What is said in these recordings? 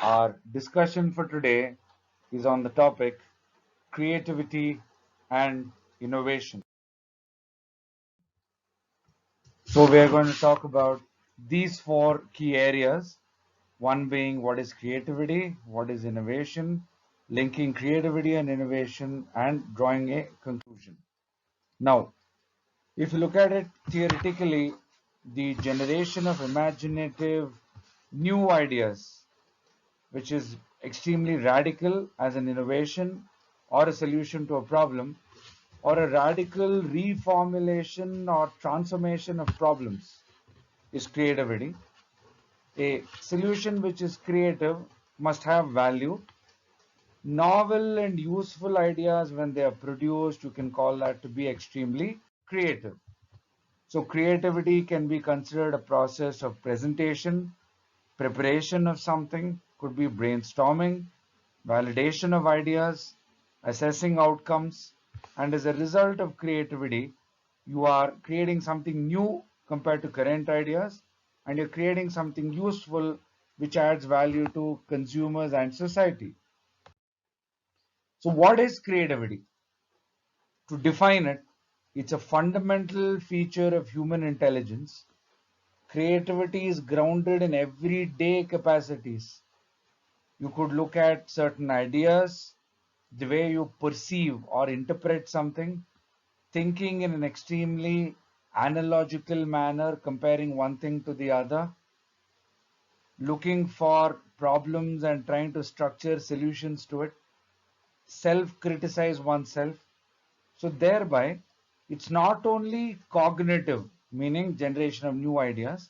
Our discussion for today is on the topic creativity and innovation. So, we are going to talk about these four key areas, one being what is creativity, what is innovation, linking creativity and innovation, and drawing a conclusion. Now, if you look at it theoretically, the generation of imaginative new ideas, which is extremely radical as an innovation or a solution to a problem, or a radical reformulation or transformation of problems, is creativity. A solution which is creative must have value. Novel and useful ideas, when they are produced, you can call that to be extremely creative. So creativity can be considered a process of presentation, preparation of something, could be brainstorming, validation of ideas, assessing outcomes, and as a result of creativity, you are creating something new compared to current ideas, and you're creating something useful which adds value to consumers and society. So, what is creativity? To define it, it's a fundamental feature of human intelligence. Creativity is grounded in everyday capacities. You could look at certain ideas, the way you perceive or interpret something, thinking in an extremely analogical manner, comparing one thing to the other, looking for problems and trying to structure solutions to it, self criticize oneself. So, thereby, it's not only cognitive, meaning generation of new ideas,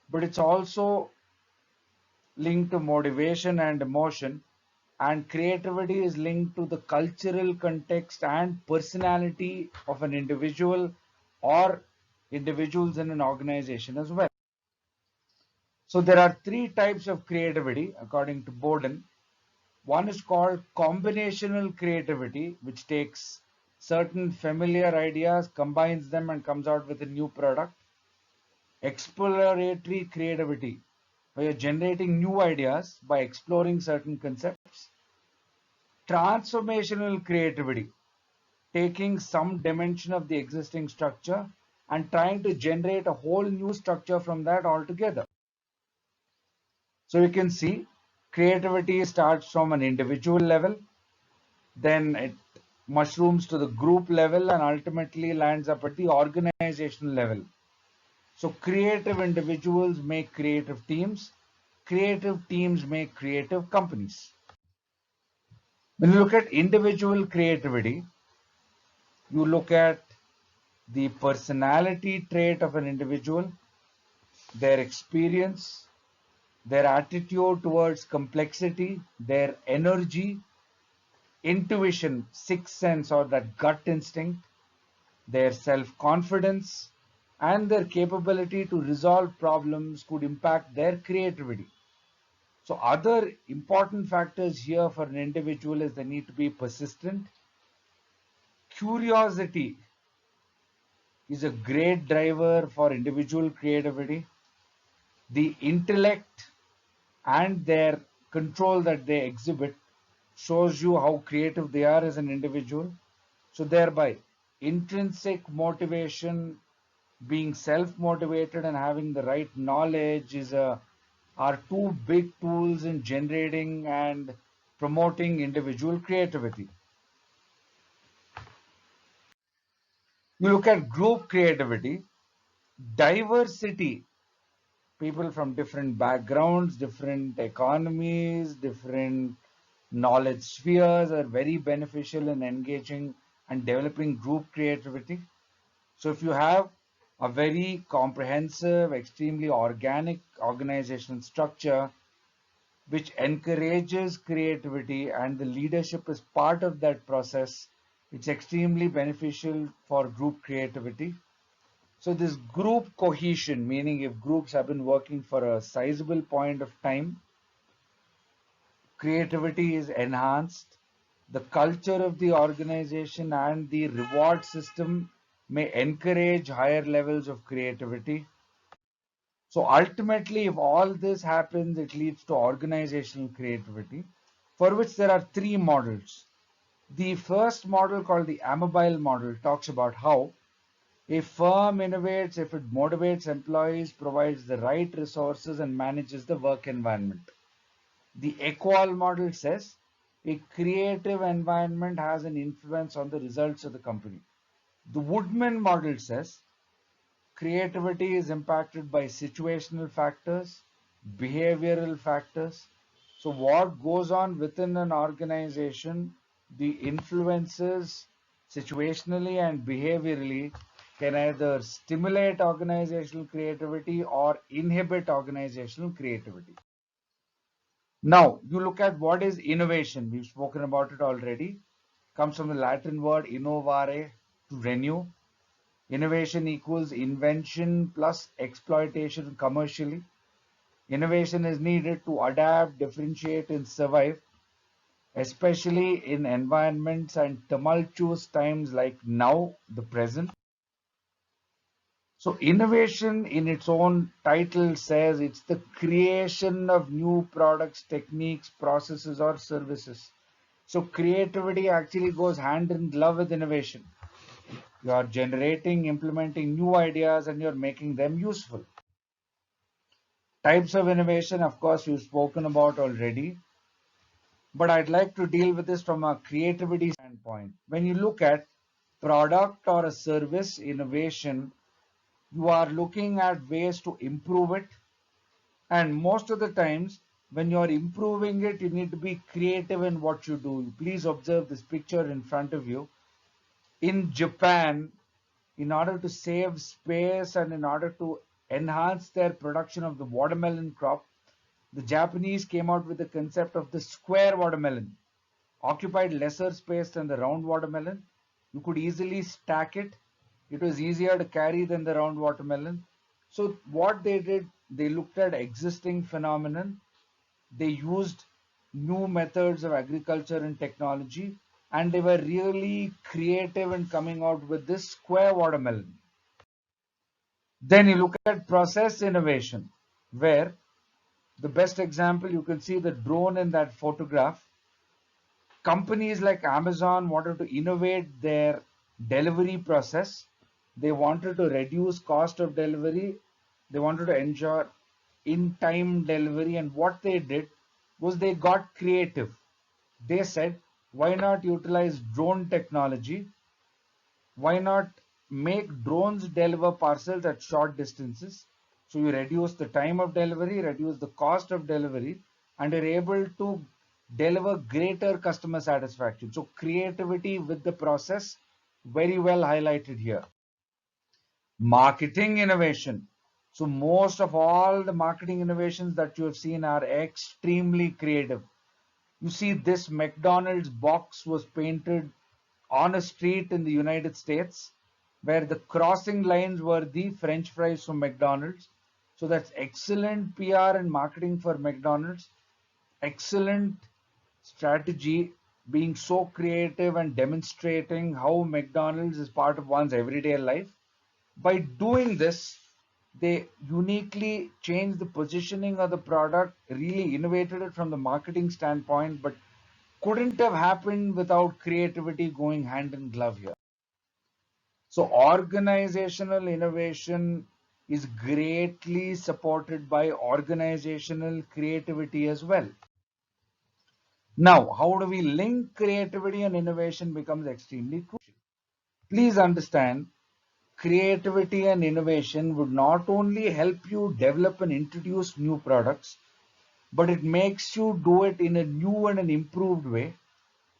but it's also linked to motivation and emotion, and creativity is linked to the cultural context and personality of an individual or individuals in an organization as well. So there are three types of creativity according to Borden. One is called combinational creativity, which takes certain familiar ideas, combines them, and comes out with a new product. Exploratory creativity, where you're generating new ideas by exploring certain concepts. Transformational creativity, taking some dimension of the existing structure and trying to generate a whole new structure from that altogether. So you can see creativity starts from an individual level, then it mushrooms to the group level, and ultimately lands up at the organizational level. So creative individuals make creative teams make creative companies. When you look at individual creativity, you look at the personality trait of an individual, their experience, their attitude towards complexity, their energy, intuition, sixth sense or that gut instinct, their self-confidence, and their capability to resolve problems could impact their creativity. So other important factors here for an individual is they need to be persistent. Curiosity is a great driver for individual creativity. The intellect and their control that they exhibit shows you how creative they are as an individual. So thereby, intrinsic motivation, being self-motivated and having the right knowledge are two big tools in generating and promoting individual creativity. You look at group creativity, diversity, people from different backgrounds, different economies, different knowledge spheres are very beneficial in engaging and developing group creativity. So if you have a very comprehensive, extremely organic organizational structure which encourages creativity and the leadership is part of that process, it's extremely beneficial for group creativity. So this group cohesion, meaning if groups have been working for a sizable point of time, creativity is enhanced. The culture of the organization and the reward system may encourage higher levels of creativity. So ultimately, if all this happens, it leads to organizational creativity, for which there are three models. The first model, called the Amabile model, talks about how a firm innovates if it motivates employees, provides the right resources, and manages the work environment. The Equal model says a creative environment has an influence on the results of the company. The Woodman model says creativity is impacted by situational factors, behavioral factors. So, what goes on within an organization, the influences situationally and behaviorally can either stimulate organizational creativity or inhibit organizational creativity. Now, you look at what is innovation. We've spoken about it already. Comes from the Latin word innovare, to renew. Innovation equals invention plus exploitation commercially. Innovation is needed to adapt, differentiate, and survive, especially in environments and tumultuous times like now, the present. So, innovation in its own title says it's the creation of new products, techniques, processes, or services. So, creativity actually goes hand in glove with innovation. You are generating, implementing new ideas, and you're making them useful. Types of innovation, of course, we've spoken about already, but I'd like to deal with this from a creativity standpoint. When you look at product or a service innovation, you are looking at ways to improve it. And most of the times, when you're improving it, you need to be creative in what you do. Please observe this picture in front of you. In Japan, in order to save space and in order to enhance their production of the watermelon crop, the Japanese came out with the concept of the square watermelon. Occupied lesser space than the round watermelon. You could easily stack it. It was easier to carry than the round watermelon. So what they did, they looked at existing phenomenon. They used new methods of agriculture and technology, and they were really creative in coming out with this square watermelon. Then you look at process innovation, where the best example, you can see the drone in that photograph. Companies like Amazon wanted to innovate their delivery process. They wanted to reduce cost of delivery. They wanted to ensure in-time delivery. And what they did was they got creative. They said, why not utilize drone technology? Why not make drones deliver parcels at short distances? So you reduce the time of delivery, reduce the cost of delivery, and you're able to deliver greater customer satisfaction. So creativity with the process, very well highlighted here. Marketing innovation. So most of all the marketing innovations that you have seen are extremely creative. You see, this McDonald's box was painted on a street in the United States where the crossing lines were the French fries from McDonald's. So that's excellent PR and marketing for McDonald's. Excellent strategy, being so creative and demonstrating how McDonald's is part of one's everyday life. By doing this, they uniquely changed the positioning of the product, really innovated it from the marketing standpoint, but couldn't have happened without creativity going hand in glove here. So organizational innovation is greatly supported by organizational creativity as well. Now, how do we link creativity and innovation becomes extremely crucial. Please understand, creativity and innovation would not only help you develop and introduce new products, but it makes you do it in a new and an improved way.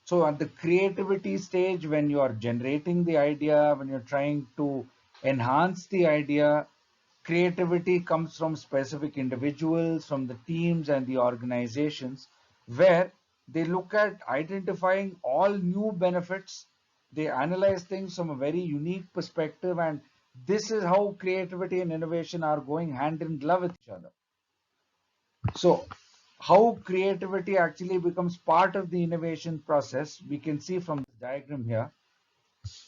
So at the creativity stage, when you are generating the idea, when you're trying to enhance the idea, creativity comes from specific individuals, from the teams and the organizations, where they look at identifying all new benefits. They analyze things from a very unique perspective, and this is how creativity and innovation are going hand in glove with each other. So how creativity actually becomes part of the innovation process, we can see from the diagram here.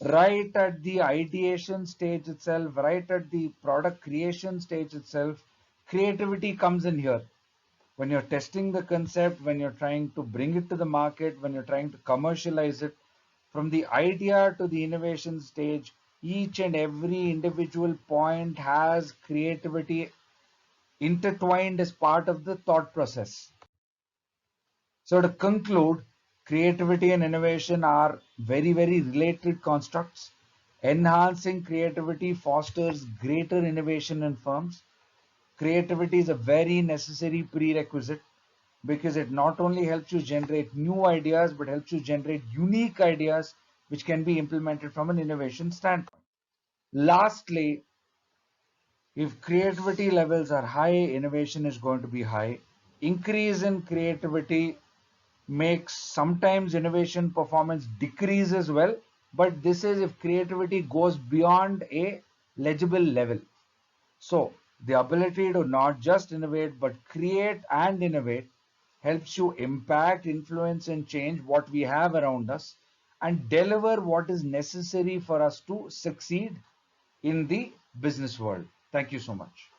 Right at the ideation stage itself, right at the product creation stage itself, creativity comes in here. When you're testing the concept, when you're trying to bring it to the market, when you're trying to commercialize it, from the idea to the innovation stage, each and every individual point has creativity intertwined as part of the thought process. So to conclude, creativity and innovation are very, very related constructs. Enhancing creativity fosters greater innovation in firms. Creativity is a very necessary prerequisite because it not only helps you generate new ideas, but helps you generate unique ideas which can be implemented from an innovation standpoint. Lastly, if creativity levels are high, innovation is going to be high. Increase in creativity makes sometimes innovation performance decrease as well, but this is if creativity goes beyond a legible level. So the ability to not just innovate but create and innovate helps you impact, influence, and change what we have around us and deliver what is necessary for us to succeed in the business world. Thank you so much.